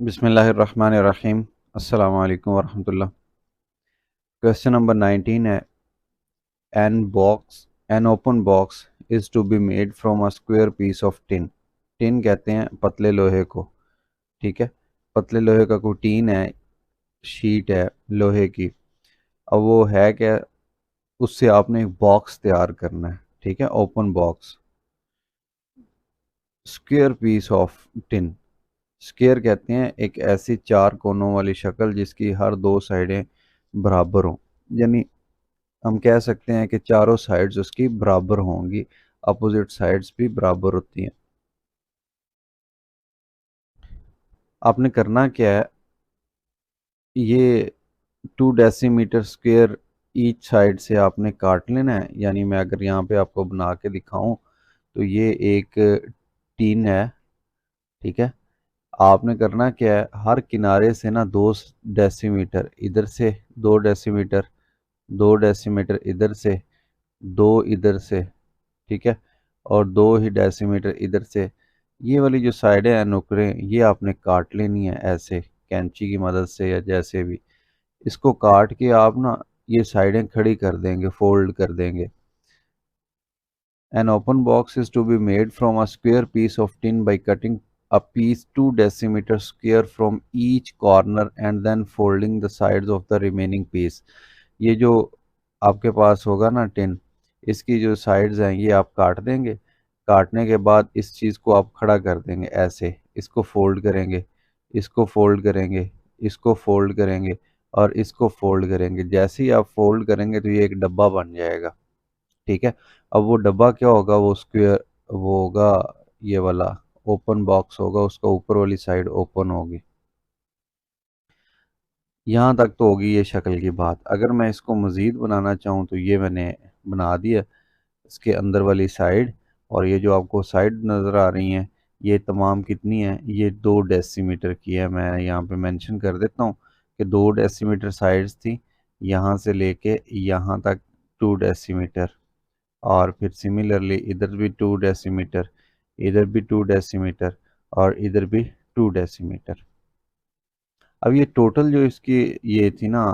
बिस्मिल्लाहिर्रहमानिर्रहीम। अस्सलामु अलैकुम वरहमतुल्लाह। क्वेश्चन नंबर 19 है, an open box is to be made from a square piece of tin. Tin कहते हैं पतले लोहे को, ठीक है। पतले लोहे का कोई टीन है, शीट है लोहे की। अब वो है क्या, उससे आपने एक बॉक्स तैयार करना है, ठीक है। Open box, square piece of tin. Square कहते हैं एक ऐसी चार कोनों वाली शक्ल जिसकी हर दो साइडें बराबर हों, यानी हम कह सकते हैं कि चारों साइड्स उसकी बराबर होंगी, अपोजिट साइड्स भी बराबर होती हैं। आपने करना क्या है, ये 2 डेसीमीटर स्क्वायर ईच साइड से आपने काट लेना है। यानी मैं अगर यहाँ पे आपको बना के दिखाऊं तो ये एक टीन है, ठीक है। आपने करना क्या है, हर किनारे से ना 2 डेसीमीटर इधर से, 2 डेसीमीटर, 2 डेसीमीटर इधर से, दो इधर से, ठीक है, और 2 ही डेसीमीटर इधर से। ये वाली जो साइडें हैं नुकरें, ये आपने काट लेनी है ऐसे कैंची की मदद से या जैसे भी। इसको काट के आप ना ये साइडें खड़ी कर देंगे, फोल्ड कर देंगे। An open box is to be made from a square piece of tin by cutting a piece 2 decimeter square from each corner and then folding the sides of the remaining piece। ये जो आपके पास होगा ना tin, इसकी जो sides हैं ये आप काट देंगे। काटने के बाद इस चीज़ को आप खड़ा कर देंगे ऐसे, इसको फोल्ड करेंगे, इसको फोल्ड करेंगे, इसको फोल्ड करेंगे और इसको फोल्ड करेंगे। जैसे ही आप फोल्ड करेंगे तो ये एक डब्बा बन जाएगा, ठीक है। अब वो डब्बा क्या होगा, वो स्क्वायर, वो होगा ये वाला ओपन बॉक्स होगा, उसका ऊपर वाली साइड ओपन होगी। यहाँ तक तो होगी ये शक्ल की बात। अगर मैं इसको मज़ीद बनाना चाहूँ तो ये मैंने बना दिया, इसके अंदर वाली साइड। और ये जो आपको साइड नज़र आ रही हैं, ये तमाम कितनी है, ये 2 डेसीमीटर की है। मैं यहाँ पे मेंशन कर देता हूँ कि 2 डेसीमीटर साइड्स थी, यहाँ से लेके यहाँ तक 2 डेसीमीटर। और फिर सिमिलरली इधर भी 2 डेसीमीटर, इधर भी 2 डेसीमीटर और इधर भी 2 डेसीमीटर। अब ये टोटल जो इसकी ये थी ना,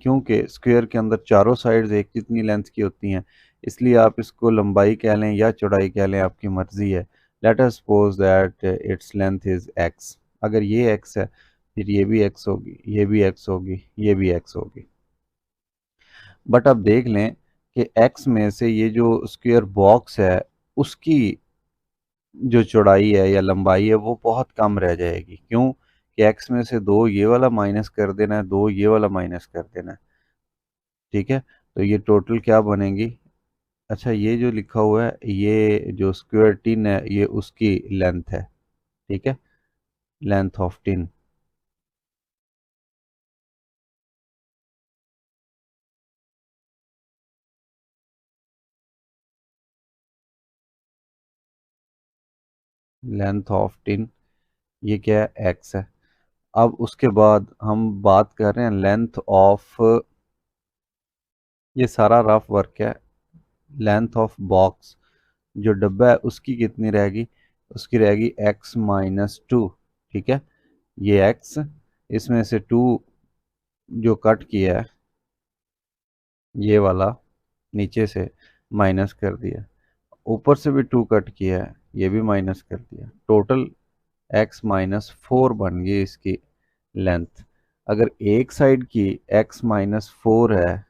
क्योंकि स्क्वायर के अंदर चारों साइड्स एक जितनी लेंथ की होती हैं, इसलिए आप इसको लंबाई कह लें या चौड़ाई कह लें, आपकी मर्जी है। Let us suppose that its length is x. अगर ये एक्स है, फिर ये भी एक्स होगी, ये भी एक्स होगी, ये भी एक्स होगी। बट अब देख लें कि एक्स में से ये जो स्क्वायर बॉक्स है, उसकी जो चौड़ाई है या लंबाई है वो बहुत कम रह जाएगी। क्यों कि एक्स में से दो ये वाला माइनस कर देना है, दो ये वाला माइनस कर देना है, ठीक है। तो ये टोटल क्या बनेगी, अच्छा ये जो लिखा हुआ है, ये जो स्क्वायर टिन है ये उसकी लेंथ है, ठीक है, length of tin. Length of tin ये क्या है, एक्स है। अब उसके बाद हम बात कर रहे हैं लेंथ ऑफ, ये सारा रफ वर्क है। लेंथ ऑफ बॉक्स जो डब्बा है उसकी कितनी रहेगी, उसकी रहेगी x-2, ठीक है। ये x, इसमें से 2 जो कट किया है, ये वाला नीचे से माइनस कर दिया, ऊपर से भी 2 कट किया है, ये भी माइनस कर दिया। टोटल x-4 बन गई इसकी लेंथ। अगर एक साइड की x-4 है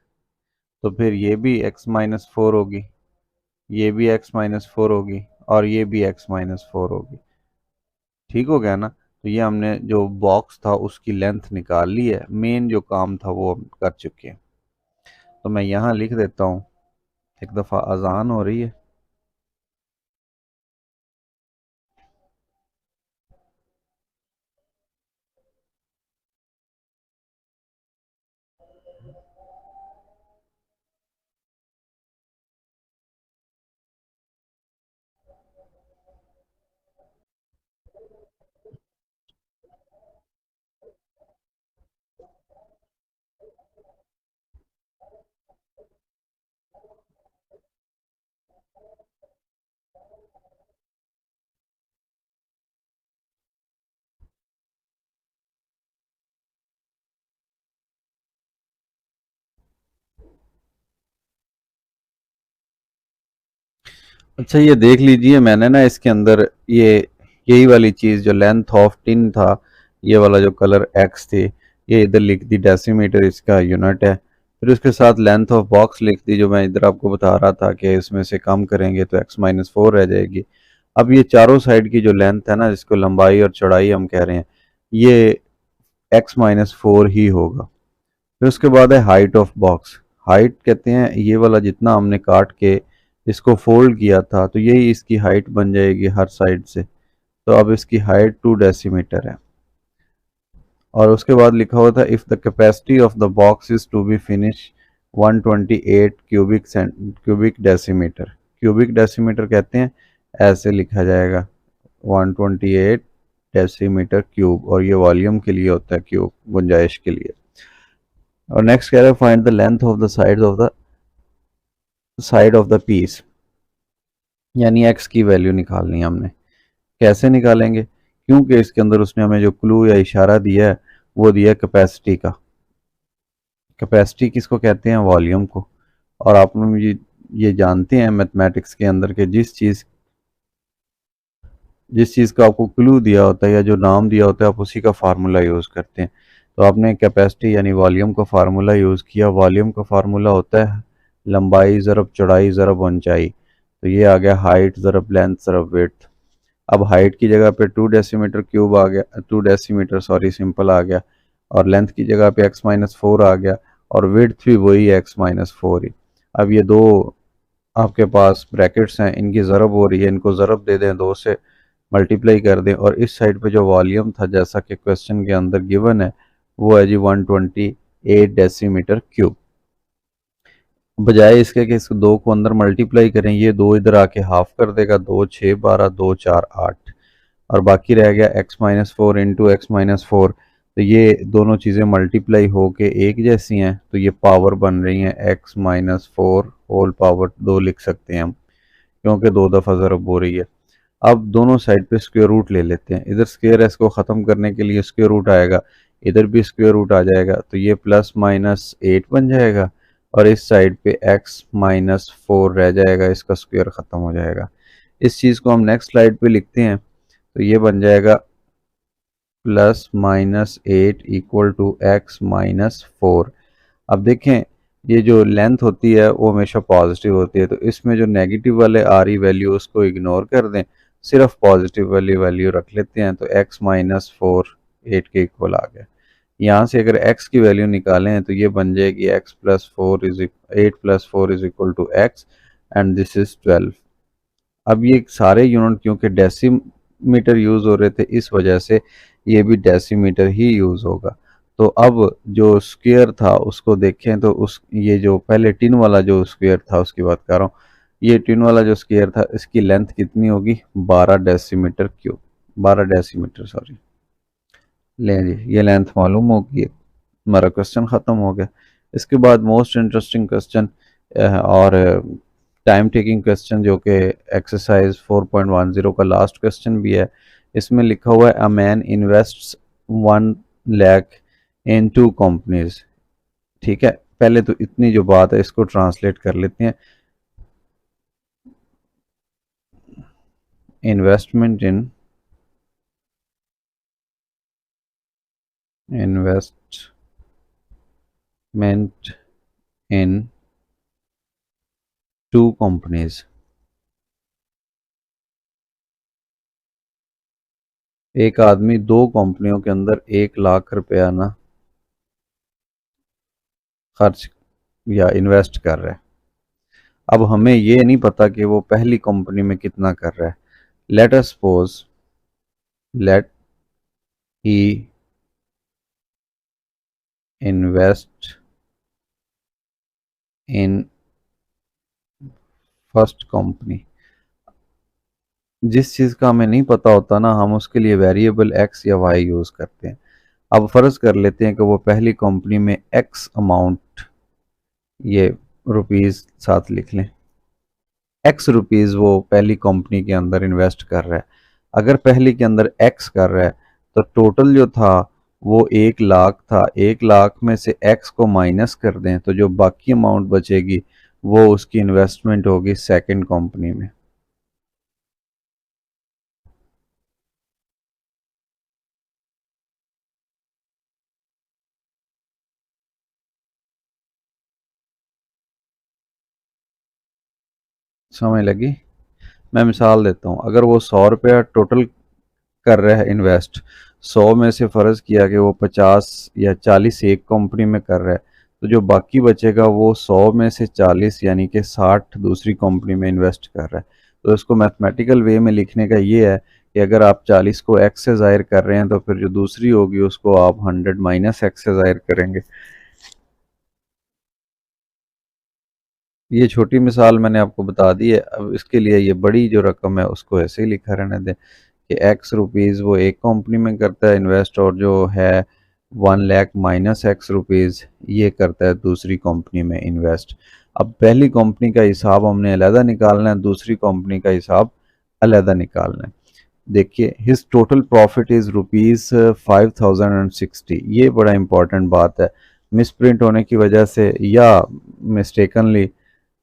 तो फिर ये भी x-4 होगी, ये भी x-4 होगी और ये भी x-4 होगी। ठीक हो गया ना। तो ये हमने जो बॉक्स था उसकी लेंथ निकाल ली है, मेन जो काम था वो हम कर चुके हैं। तो मैं यहाँ लिख देता हूँ, एक दफ़ा अजान हो रही है। अच्छा ये देख लीजिए, मैंने ना इसके अंदर ये यही वाली चीज़ जो लेंथ ऑफ टिन था, ये वाला जो कलर एक्स थे, ये इधर लिख दी, डेसीमीटर इसका यूनिट है। फिर उसके साथ लेंथ ऑफ बॉक्स लिख दी, जो मैं इधर आपको बता रहा था कि इसमें से कम करेंगे तो x-4 रह जाएगी। अब ये चारों साइड की जो लेंथ है ना, जिसको लंबाई और चौड़ाई हम कह रहे हैं, ये x-4 ही होगा। फिर उसके बाद है हाइट ऑफ बॉक्स। हाइट कहते हैं ये वाला जितना हमने काट के इसको फोल्ड किया था, तो यही इसकी हाइट बन जाएगी हर साइड से। तो अब इसकी हाइट 2 डेसीमीटर है। और उसके बाद लिखा हुआ था if the capacity of the box is to be finish 128 cubic decimetre. Cubic decimetre कहते हैं, ऐसे लिखा जाएगा 128 डेसीमीटर क्यूब, और ये वॉल्यूम के लिए होता है क्यूब, गुंजाइश के लिए। और नेक्स्ट कह रहा है find the length of the side of the piece, यानी एक्स की वैल्यू निकालनी है हमने। कैसे निकालेंगे, क्योंकि इसके अंदर उसने हमें जो क्लू या इशारा दिया है वो दिया है कैपेसिटी का। कैपेसिटी किसको कहते हैं, वॉल्यूम को। और आप लोग ये जानते हैं मैथमेटिक्स के अंदर के जिस चीज़ का आपको क्लू दिया होता है या जो नाम दिया होता है, आप उसी का फार्मूला यूज़ करते हैं। तो आपने कैपेसिटी यानी वॉल्यूम का फार्मूला यूज़ किया। वॉल्यूम का फार्मूला होता है लंबाई ज़रब चौड़ाई ज़रब ऊंचाई। तो ये आ गया हाइट ज़रब लेंथ ज़रब विड्थ। अब हाइट की जगह पे 2 डेसीमीटर क्यूब आ गया, 2 डेसीमीटर सॉरी सिंपल आ गया, और लेंथ की जगह पे x-4 आ गया, और विड्थ भी वही है x-4 ही। अब ये दो आपके पास ब्रैकेट्स हैं, इनकी ज़रब हो रही है, इनको ज़रब दे दें, 2 से मल्टीप्लाई कर दें, और इस साइड पे जो वॉल्यूम था जैसा कि क्वेश्चन के अंदर गिवन है वो है जी 128 डेसीमीटर क्यूब। बजाय इसके कि इस दो को अंदर मल्टीप्लाई करें, ये दो इधर आके हाफ कर देगा, 2 6 12 2 4 8, और बाकी रह गया x-4 इंटू x-4। तो ये दोनों चीज़ें मल्टीप्लाई होके एक जैसी हैं, तो ये पावर बन रही हैं x-4 होल पावर 2 लिख सकते हैं हम, क्योंकि 2 दफ़ा ज़रब हो रही है। अब दोनों साइड पे स्क्वायर रूट ले लेते हैं। इधर स्क्वायर है, इसको ख़त्म करने के लिए स्क्वायर रूट आएगा, इधर भी स्क्वायर रूट आ जाएगा, तो ये +-8 बन जाएगा, और इस साइड पे x-4 रह जाएगा, इसका स्क्वायर ख़त्म हो जाएगा। इस चीज़ को हम नेक्स्ट स्लाइड पे लिखते हैं, तो ये बन जाएगा +-8 इक्वल टू x-4। अब देखें, ये जो लेंथ होती है वो हमेशा पॉजिटिव होती है, तो इसमें जो नेगेटिव वाले आ रही वैल्यू उसको इग्नोर कर दें, सिर्फ पॉजिटिव वाली वैल्यू रख लेते हैं, तो x-4 8 के इक्वल आ गया। यहाँ से अगर x की वैल्यू निकालें तो ये बन जाएगी x+4 8+4 is equal to x, and this is 12। अब ये सारे यूनिट क्योंकि डेसीमीटर यूज़ हो रहे थे, इस वजह से ये भी डेसीमीटर ही यूज़ होगा। तो अब जो स्क्वायर था उसको देखें, तो उस ये जो पहले टिन वाला जो स्क्वायर था उसकी बात कर रहा हूँ, ये टिन वाला जो स्क्वायर था इसकी लेंथ कितनी होगी, 12 डेसीमीटर क्यूब, 12 डेसीमीटर सॉरी। लें जी, ये लेंथ मालूम होगी, हमारा क्वेश्चन ख़त्म हो गया। इसके बाद मोस्ट इंटरेस्टिंग क्वेश्चन और टाइम टेकिंग क्वेश्चन, जो कि एक्सरसाइज 4.10 का लास्ट क्वेश्चन भी है। इसमें लिखा हुआ है a man invests 1 lakh in 2 companies. ठीक है, पहले तो इतनी जो बात है इसको ट्रांसलेट कर लेते हैं। इन्वेस्टमेंट इन 2 कंपनीज। एक आदमी 2 कंपनियों के अंदर 1 लाख रुपया ना खर्च या इन्वेस्ट कर रहा है। अब हमें ये नहीं पता कि वो पहली कंपनी में कितना कर रहा है। Let us suppose let he invest in first company. जिस चीज़ का हमें नहीं पता होता ना, हम उसके लिए वेरिएबल एक्स या वाई यूज़ करते हैं। अब फ़र्ज़ कर लेते हैं कि वो पहली कंपनी में एक्स अमाउंट, ये रुपीज़ साथ लिख लें, एक्स रुपीज़ वो पहली कंपनी के अंदर इन्वेस्ट कर रहा है। अगर पहली के अंदर एक्स कर रहा है तो टोटल जो था वो 1 लाख था। 1 लाख में से एक्स को माइनस कर दें, तो जो बाकी अमाउंट बचेगी वो उसकी इन्वेस्टमेंट होगी सेकंड कंपनी में। समझ लगी? मैं मिसाल देता हूँ, अगर वो 100 रुपया टोटल कर रहा है इन्वेस्ट, 100 में से फ़र्ज़ किया कि वो 50 या 40 एक कंपनी में कर रहा है, तो जो बाकी बचेगा वो 100 में से 40 यानी कि 60 दूसरी कंपनी में इन्वेस्ट कर रहा है। तो इसको मैथमेटिकल वे में लिखने का ये है कि अगर आप 40 को एक्स से ज़ाहिर कर रहे हैं तो फिर जो दूसरी होगी उसको आप 100 माइनस एक्स से ज़ाहिर करेंगे। ये छोटी मिसाल मैंने आपको बता दी है। अब इसके लिए ये बड़ी जो रकम है उसको ऐसे ही लिखा रहने दें कि एक्स रुपीज़ वो एक कंपनी में करता है इन्वेस्ट, और जो है 1 लाख माइनस एक्स रुपीज़ ये करता है दूसरी कंपनी में इन्वेस्ट। अब पहली कंपनी का हिसाब हमने अलहदा निकालना है, दूसरी कंपनी का हिसाब अलहदा निकालना है। देखिए, his total profit is rupees 5060। ये बड़ा इंपॉर्टेंट बात है, मिस प्रिंट होने की वजह से या मिस्टेकनली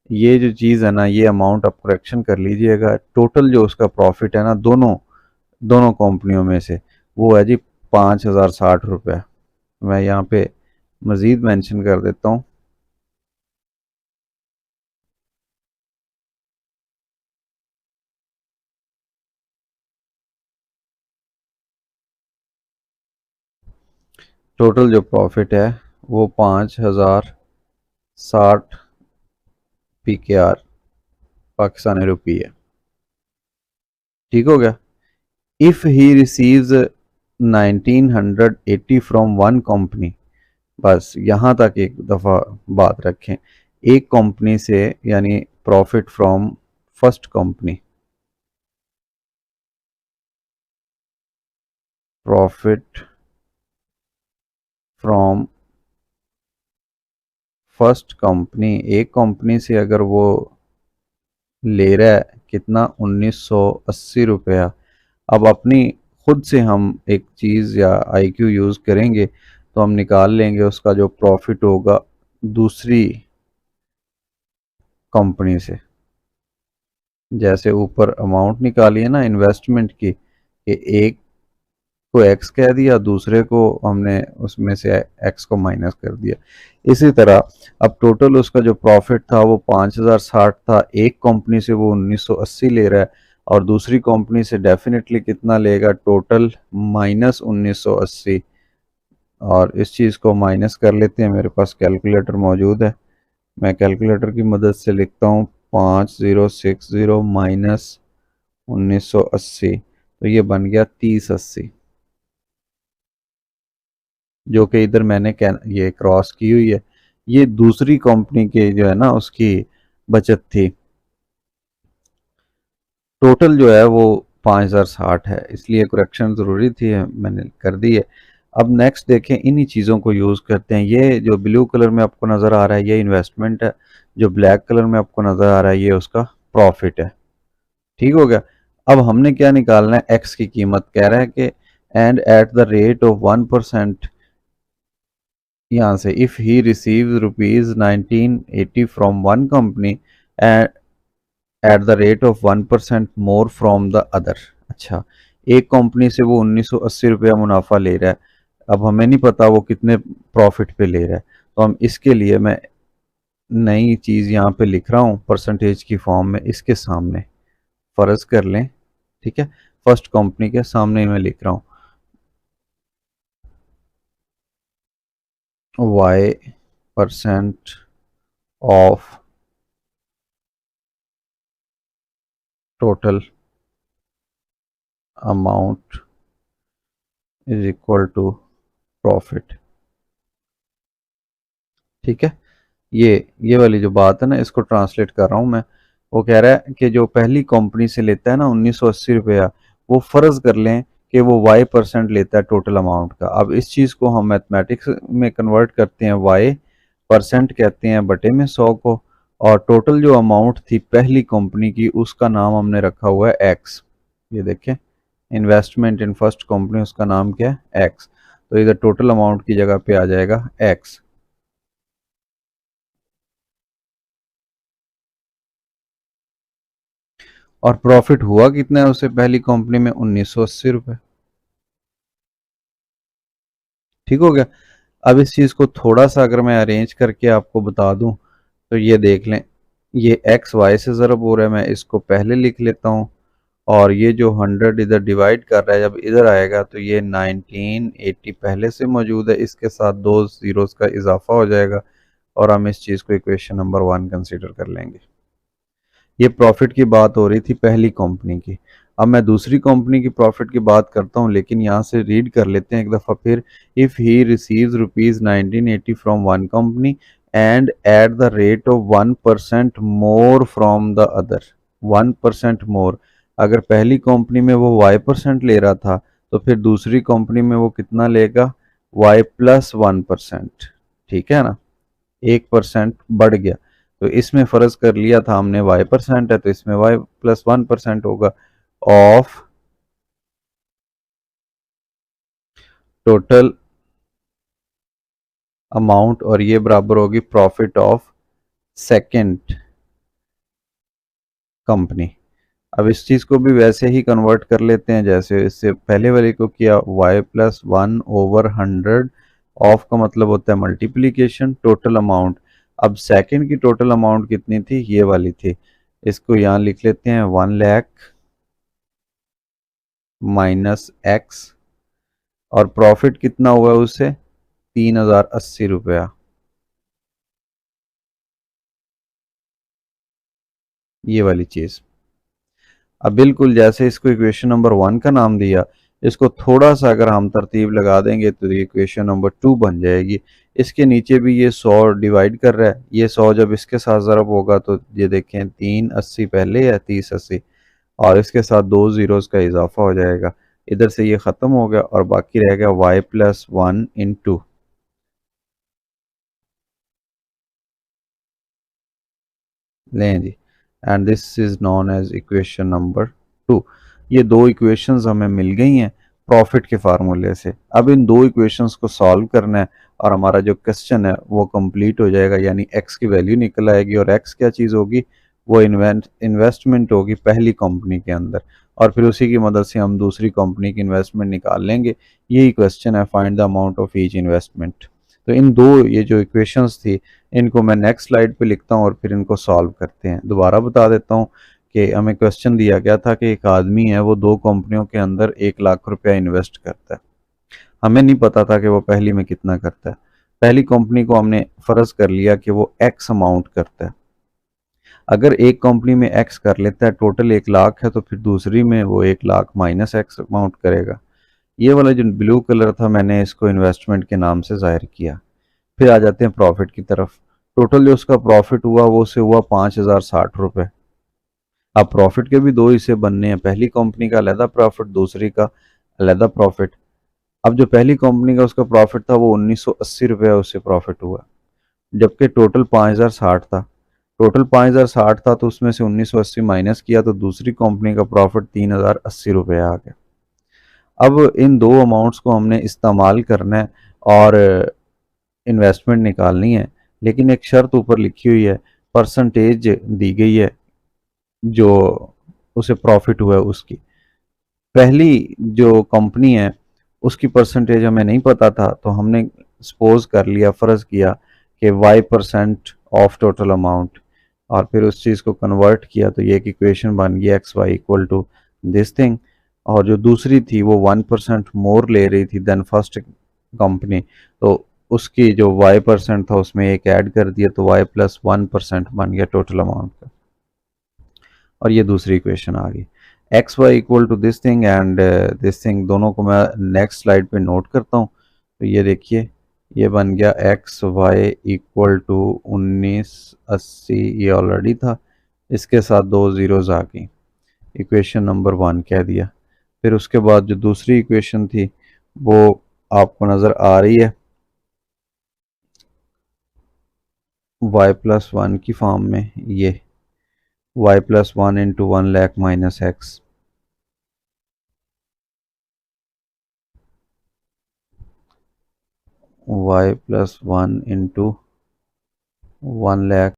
ये जो चीज़ है ना, ये अमाउंट आप करेक्शन कर लीजिएगा। टोटल जो उसका प्रॉफिट है ना, दोनों दोनों कंपनियों में से, वो है जी 5060 रुपये। मैं यहाँ पे मज़ीद मेंशन कर देता हूँ। टोटल जो प्रॉफिट है वो 5060 PKR पाकिस्तानी रुपये है। ठीक हो गया? If he receives 1980 from one company, बस यहाँ तक एक दफ़ा बात रखें, एक कंपनी से, यानी profit from first company, profit from first company, एक कंपनी से अगर वो ले रहा है कितना, 1980 रुपया। अब अपनी खुद से हम एक चीज़ या आईक्यू यूज़ करेंगे तो हम निकाल लेंगे उसका जो प्रॉफिट होगा दूसरी कंपनी से। जैसे ऊपर अमाउंट निकाली है ना इन्वेस्टमेंट की, कि एक को एक्स कह दिया, दूसरे को हमने उसमें से एक्स को माइनस कर दिया। इसी तरह अब टोटल उसका जो प्रॉफिट था वो 5060 था, एक कंपनी से वो 1980 ले रहा है, और दूसरी कंपनी से डेफिनेटली कितना लेगा, टोटल माइनस 1980। और इस चीज़ को माइनस कर लेते हैं, मेरे पास कैलकुलेटर मौजूद है, मैं कैलकुलेटर की मदद से लिखता हूँ 5060 माइनस 1980, तो ये बन गया 3080, जो कि इधर मैंने ये क्रॉस की हुई है। ये दूसरी कंपनी के जो है ना उसकी बचत थी। टोटल जो है वो 5060 है, इसलिए करेक्शन ज़रूरी थी, मैंने कर दी है। अब नेक्स्ट देखें, इन्हीं चीज़ों को यूज़ करते हैं। ये जो ब्लू कलर में आपको नज़र आ रहा है ये इन्वेस्टमेंट है, जो ब्लैक कलर में आपको नज़र आ रहा है ये उसका प्रॉफिट है। ठीक हो गया? अब हमने क्या निकालना है, एक्स की कीमत कह रहा है कि and at the rate of 1%, यहाँ से if he receives rupees 1980 from one company at the rate of 1% more from the other. अच्छा, एक कंपनी से वो 1980 रुपया मुनाफा ले रहा है, अब हमें नहीं पता वो कितने प्रॉफिट पे ले रहा है, तो हम इसके लिए मैं नई चीज़ यहाँ पे लिख रहा हूँ परसेंटेज की फॉर्म में, इसके सामने फ़र्ज़ कर लें। ठीक है, फर्स्ट कंपनी के सामने मैं लिख रहा हूँ y% of total amount is equal to profit. ठीक है, ये वाली जो बात है ना, इसको ट्रांसलेट कर रहा हूँ मैं। वो कह रहा है कि जो पहली कंपनी से लेता है ना 1980 रुपया, वो फ़र्ज़ कर लें कि वो y% लेता है टोटल अमाउंट का। अब इस चीज़ को हम मैथमेटिक्स में कन्वर्ट करते हैं, y% कहते हैं बटे में 100 को, और टोटल जो अमाउंट थी पहली कंपनी की उसका नाम हमने रखा हुआ है x। ये देखें, इन्वेस्टमेंट इन फर्स्ट कंपनी, उसका नाम क्या है, x। तो इधर टोटल अमाउंट की जगह पे आ जाएगा x। और प्रॉफिट हुआ कितना है उसे पहली कंपनी में, 1980 रुपये। ठीक हो गया? अब इस चीज़ को थोड़ा सा अगर मैं अरेंज करके आपको बता दूं तो ये देख लें, ये एक्स वाई से ज़रब हो रहा है, मैं इसको पहले लिख लेता हूँ। और ये जो 100 इधर डिवाइड कर रहा है, जब इधर आएगा तो ये 1980 पहले से मौजूद है, इसके साथ दो ज़ीरोज़ का इजाफा हो जाएगा और हम इस चीज़ को इक्वेशन नंबर 1 कंसीडर कर लेंगे। ये प्रॉफिट की बात हो रही थी पहली कंपनी की। अब मैं दूसरी कंपनी की प्रॉफिट की बात करता हूँ, लेकिन यहाँ से रीड कर लेते हैं एक दफ़ा फिर। If he receives rupees 1980 from one company and at the rate of 1% more from the other. 1% मोर, अगर पहली कंपनी में वो y% ले रहा था तो फिर दूसरी कंपनी में वो कितना लेगा, y+1%। ठीक है ना, 1% बढ़ गया। तो इसमें फर्ज कर लिया था हमने y% है तो इसमें y+1% होगा ऑफ टोटल अमाउंट, और ये बराबर होगी प्रॉफिट ऑफ सेकंड कंपनी। अब इस चीज़ को भी वैसे ही कन्वर्ट कर लेते हैं जैसे इससे पहले वाले को किया, y+1/100। ऑफ का मतलब होता है मल्टीप्लीकेशन, टोटल अमाउंट। अब सेकंड की टोटल अमाउंट कितनी थी, ये वाली थी। इसको यहाँ लिख लेते हैं 1 लाख माइनस एक्स, और प्रॉफिट कितना हुआ है उससे, 3080 रुपया। ये वाली चीज़। अब बिल्कुल जैसे इसको इक्वेशन नंबर 1 का नाम दिया, इसको थोड़ा सा अगर हम तरतीब लगा देंगे तो ये इक्वेशन नंबर 2 बन जाएगी। इसके नीचे भी ये 100 डिवाइड कर रहा है, ये 100 जब इसके साथ ज़रब होगा तो ये देखें 380 पहले है 3080, और इसके साथ दो ज़ीरोज़ का इजाफा हो जाएगा। इधर से ये ख़त्म हो गया और बाकी रह गया y+1 × लें जी, and this is known as equation number 2। ये दो इक्वेशंस हमें मिल गई हैं प्रॉफिट के फार्मूले से। अब इन दो इक्वेशंस को सॉल्व करना है और हमारा जो क्वेश्चन है वो कंप्लीट हो जाएगा, यानी एक्स की वैल्यू निकल आएगी। और एक्स क्या चीज़ होगी, वो इन्वेस्टमेंट होगी पहली कंपनी के अंदर, और फिर उसी की मदद से हम दूसरी कंपनी की इन्वेस्टमेंट निकाल लेंगे। यही क्वेश्चन है, find the amount of each investment. तो इन दो ये जो इक्वेशंस थी, इनको मैं नेक्स्ट स्लाइड पे लिखता हूँ और फिर इनको सॉल्व करते हैं। दोबारा बता देता हूँ कि हमें क्वेश्चन दिया गया था कि एक आदमी है, वो दो कंपनियों के अंदर 1 लाख रुपया इन्वेस्ट करता है। हमें नहीं पता था कि वो पहली में कितना करता है। पहली कंपनी को हमने फर्ज कर लिया कि वो एक्स अमाउंट करता है। अगर एक कंपनी में एक्स कर लेता है, टोटल 1 लाख है, तो फिर दूसरी में वो 1 लाख माइनस एक्स अमाउंट करेगा। ये वाला जो ब्लू कलर था, मैंने इसको इन्वेस्टमेंट के नाम से जाहिर किया। फिर आ जाते हैं प्रॉफिट की तरफ। टोटल जो उसका प्रॉफिट हुआ वो उसे हुआ 5060 रुपये। अब प्रॉफिट के भी दो हिस्से बनने हैं, पहली कंपनी का अलहदा प्रॉफिट, दूसरी का अलहदा प्रॉफिट। अब जो पहली कंपनी का उसका प्रॉफिट था वो 1980 रुपया उससे प्रॉफिट हुआ, जबकि टोटल 5060 था। टोटल 5060 था तो उसमें से 1980 माइनस किया तो दूसरी कंपनी का प्रॉफिट 3080 रुपया आ गया। अब इन दो अमाउंट्स को हमने इस्तेमाल करना है और इन्वेस्टमेंट निकालनी है, लेकिन एक शर्त ऊपर लिखी हुई है, परसेंटेज दी गई है जो उसे प्रॉफिट हुआ है उसकी। पहली जो कंपनी है उसकी परसेंटेज हमें नहीं पता था, तो हमने सपोज कर लिया, फ़र्ज़ किया कि y% ऑफ टोटल अमाउंट, और फिर उस चीज़ को कन्वर्ट किया तो ये एक इक्वेशन बन गई x y equal to this thing. और जो दूसरी थी वो 1% मोर ले रही थी देन फर्स्ट कंपनी, तो उसकी जो y% था उसमें एक ऐड कर दिया तो y+1% बन गया टोटल अमाउंट का। और ये दूसरी इक्वेशन आ गई x y equal to this thing and this thing. दोनों को मैं नेक्स्ट स्लाइड पे नोट करता हूँ। तो ये देखिए, ये बन गया एक्स वाई इक्वल टू 1980, ये ऑलरेडी था, इसके साथ दो ज़ीरोज़ आ गई, इक्वेशन नंबर 1 कह दिया। फिर उसके बाद जो दूसरी इक्वेशन थी वो आपको नज़र आ रही है y+1 की फॉर्म में, ये y+1 × 1 lakh minus x, y+1 × 1 lakh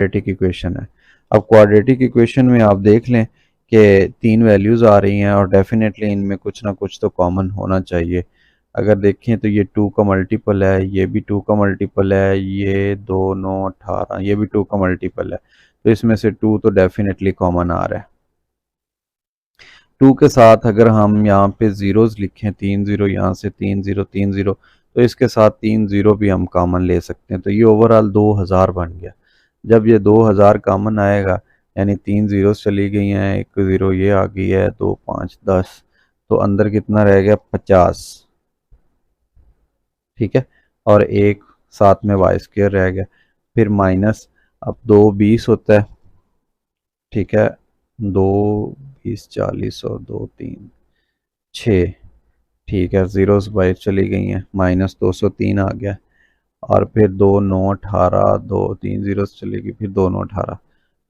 quadratic equation है। अब क्वाड्रेटिक इक्वेशन में आप देख लें कि 3 वैल्यूज़ आ रही हैं और डेफिनेटली इनमें कुछ ना कुछ तो कॉमन होना चाहिए। अगर देखें तो ये 2 का मल्टीपल है, ये भी 2 का मल्टीपल है, ये 2 9 18, ये भी 2 का मल्टीपल है, तो इसमें से 2 तो डेफिनेटली कॉमन आ रहा है। 2 के साथ अगर हम यहाँ पे ज़ीरोज़ लिखें, 3 ज़ीरो, यहाँ से 3 ज़ीरो 3 ज़ीरो, तो इसके साथ 3 ज़ीरो भी हम कॉमन ले सकते हैं, तो ये ओवरऑल 2000 बन गया। जब ये 2000 कॉमन आएगा, यानी 3 ज़ीरोज़ चली गई हैं, एक ज़ीरो ये आ गई है, 2 5 10, तो अंदर कितना रह गया 50, ठीक है, और एक साथ में वाई स्क्वायर रह गया, फिर माइनस, अब 2 20 होता है, ठीक है, 2 20 40 और 2 3 6, ठीक है, ज़ीरोस बाहर चली गई हैं, माइनस 203 आ गया, और फिर 2 9 18, 2 3 ज़ीरोस चलेगी, फिर 2 9 18,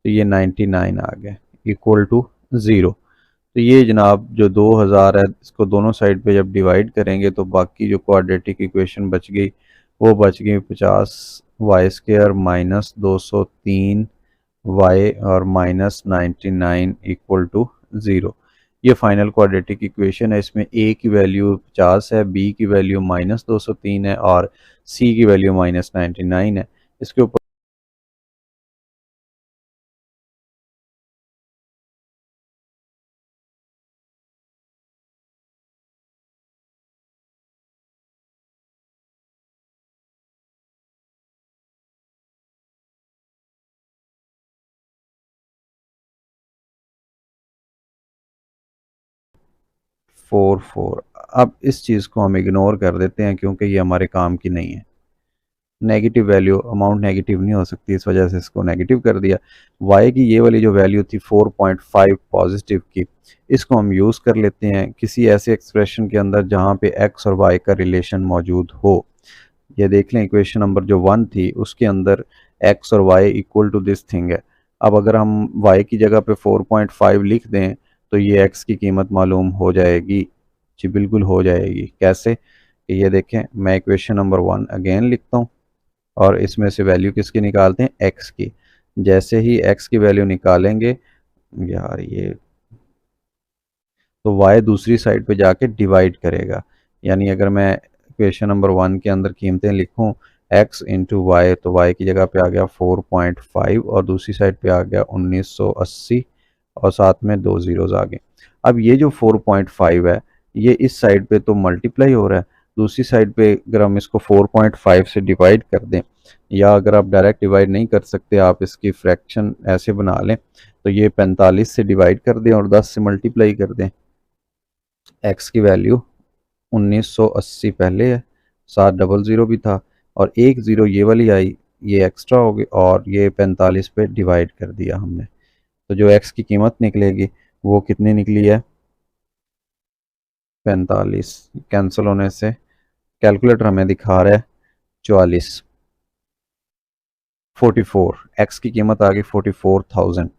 तो ये 99 आ गया इक्वल टू ज़ीरो। तो ये जनाब जो 2000 है, इसको दोनों साइड पे जब डिवाइड करेंगे तो बाकी जो क्वाड्रेटिक इक्वेशन बच गई वो बच गई 50 वाई स्क्वायर माइनस 203 वाई और माइनस 99 इक्वल टू ज़ीरो। ये फाइनल क्वाड्रेटिक इक्वेशन है। इसमें ए की वैल्यू 50 है, बी की वैल्यू माइनस 203 है और सी की वैल्यू माइनस 99 है। इसके ऊपर 4 4, अब इस चीज़ को हम इग्नोर कर देते हैं क्योंकि ये हमारे काम की नहीं है। नेगेटिव वैल्यू, अमाउंट नेगेटिव नहीं हो सकती, इस वजह से इसको नेगेटिव कर दिया। y की ये वाली जो वैल्यू थी 4.5 पॉजिटिव की, इसको हम यूज़ कर लेते हैं किसी ऐसे एक्सप्रेशन के अंदर जहाँ पे x और y का रिलेशन मौजूद हो। ये देख लें, इक्वेशन नंबर जो 1 थी उसके अंदर x और y equal to this thing है। अब अगर हम y की जगह पे 4.5 लिख दें तो ये x की कीमत मालूम हो जाएगी। जी बिल्कुल हो जाएगी। कैसे? कि ये देखें, मैं इक्वेशन नंबर 1 अगेन लिखता हूँ और इसमें से वैल्यू किसकी निकालते हैं, x की। जैसे ही x की वैल्यू निकालेंगे, यार ये तो y दूसरी साइड पे जाके डिवाइड करेगा। यानी अगर मैं इक्वेशन नंबर 1 के अंदर कीमतें लिखूं x इंटू वाई, तो y की जगह पे आ गया 4.5 और दूसरी साइड पे आ गया 1980 और साथ में 2 ज़ीरोज़ आ गए। अब ये जो 4.5 है ये इस साइड पे तो मल्टीप्लाई हो रहा है, दूसरी साइड पे अगर हम इसको 4.5 से डिवाइड कर दें, या अगर आप डायरेक्ट डिवाइड नहीं कर सकते, आप इसकी फ्रैक्शन ऐसे बना लें, तो ये 45 से डिवाइड कर दें और 10 से मल्टीप्लाई कर दें। x की वैल्यू 1980 पहले है, साथ डबल ज़ीरो भी था और एक ज़ीरो ये वाली आई, ये एक्स्ट्रा हो गई और ये 45 पे डिवाइड कर दिया हमने। तो जो x की कीमत निकलेगी वो कितनी निकली है, 45। कैंसिल होने से कैलकुलेटर हमें दिखा रहा है 44, 44। x की कीमत आ गई 44,000।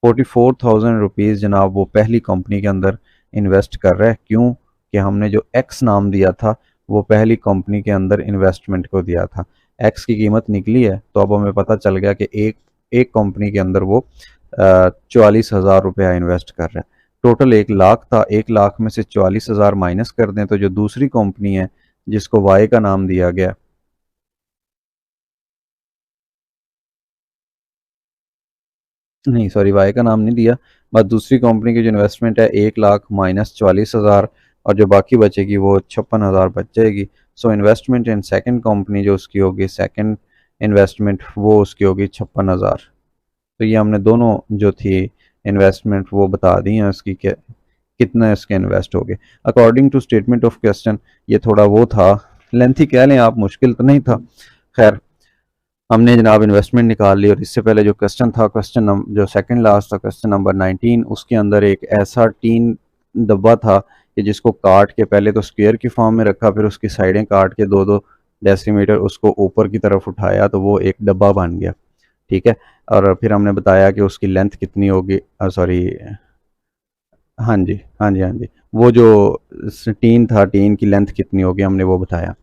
44,000 रुपीज़ जनाब वो पहली कंपनी के अंदर इन्वेस्ट कर रहा है। क्यों? कि हमने जो x नाम दिया था वो पहली कंपनी के अंदर इन्वेस्टमेंट को दिया था। x की कीमत निकली है तो अब हमें पता चल गया कि एक एक कंपनी के अंदर वो 44,000 रुपया इन्वेस्ट कर रहा है। टोटल 1 लाख था, 1 लाख में से 44,000 माइनस कर दें तो जो दूसरी कंपनी है जिसको वाई का नाम दिया गया, नहीं सॉरी, वाई का नाम नहीं दिया, बस दूसरी कंपनी की जो इन्वेस्टमेंट है 1 लाख माइनस 44,000 और जो बाकी बचेगी वो 56,000 बच जाएगी। So investment in second company जो उसकी होगी, सेकंड इन्वेस्टमेंट वो उसकी होगी 56,000। तो ये हमने दोनों जो थी इन्वेस्टमेंट वो बता दी हैं उसकी कितना इसके इन्वेस्ट हो गए according to statement of question. ये थोड़ा वो था, लेंथी कह लें आप, मुश्किल तो नहीं था। खैर, हमने जनाब इन्वेस्टमेंट निकाल ली और इससे पहले जो क्वेश्चन था, क्वेश्चन जो सेकंड लास्ट था, क्वेश्चन नंबर 19, उसके अंदर एक ऐसा टीन डब्बा था कि जिसको काट के पहले तो स्क्वायर की फॉर्म में रखा, फिर उसकी साइडें काट के 2-2 डेसीमीटर उसको ऊपर की तरफ उठाया तो वो एक डब्बा बन गया। ठीक है, और फिर हमने बताया कि उसकी लेंथ कितनी होगी, सॉरी, हाँ जी हाँ जी हाँ जी, वो जो टीन था, टीन की लेंथ कितनी होगी हमने वो बताया।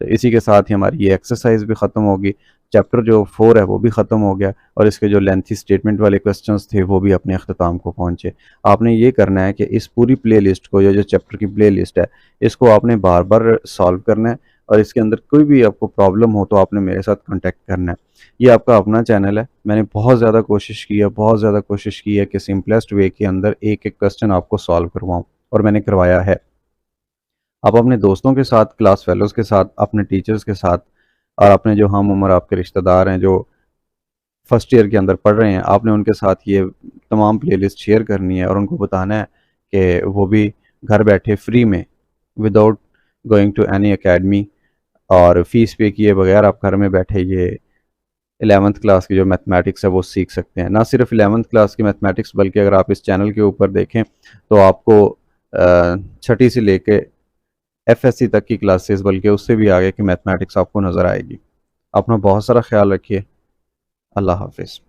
तो इसी के साथ ही हमारी ये एक्सरसाइज भी ख़त्म होगी। चैप्टर जो 4 है वो भी ख़त्म हो गया और इसके जो लेंथी स्टेटमेंट वाले क्वेश्चंस थे वो भी अपने अख्ताम को पहुँचे। आपने ये करना है कि इस पूरी प्लेलिस्ट को, या जो चैप्टर की प्लेलिस्ट है, इसको आपने बार बार सॉल्व करना है और इसके अंदर कोई भी आपको प्रॉब्लम हो तो आपने मेरे साथ कॉन्टेक्ट करना है। ये आपका अपना चैनल है, मैंने बहुत ज़्यादा कोशिश की है, बहुत ज़्यादा कोशिश की है कि सिंपलेस्ट वे के अंदर एक एक क्वेश्चन आपको सॉल्व करवाऊँ, और मैंने करवाया है। आप अपने दोस्तों के साथ, क्लास फेलोज़ के साथ, अपने टीचर्स के साथ और अपने जो हम उम्र आपके रिश्तेदार हैं जो फर्स्ट ईयर के अंदर पढ़ रहे हैं, आपने उनके साथ ये तमाम प्लेलिस्ट शेयर करनी है और उनको बताना है कि वो भी घर बैठे फ्री में, without going to any academy और फीस पे किए बगैर, आप घर में बैठे ये 11th क्लास की जो मैथमेटिक्स है वो सीख सकते हैं। ना सिर्फ 11th क्लास की मैथमेटिक्स, बल्कि अगर आप इस चैनल के ऊपर देखें तो आपको छठी से लेके एफएससी तक की क्लासेस, बल्कि उससे भी आगे की मैथमेटिक्स आपको नज़र आएगी। अपना बहुत सारा ख्याल रखिए। अल्लाह हाफिज़।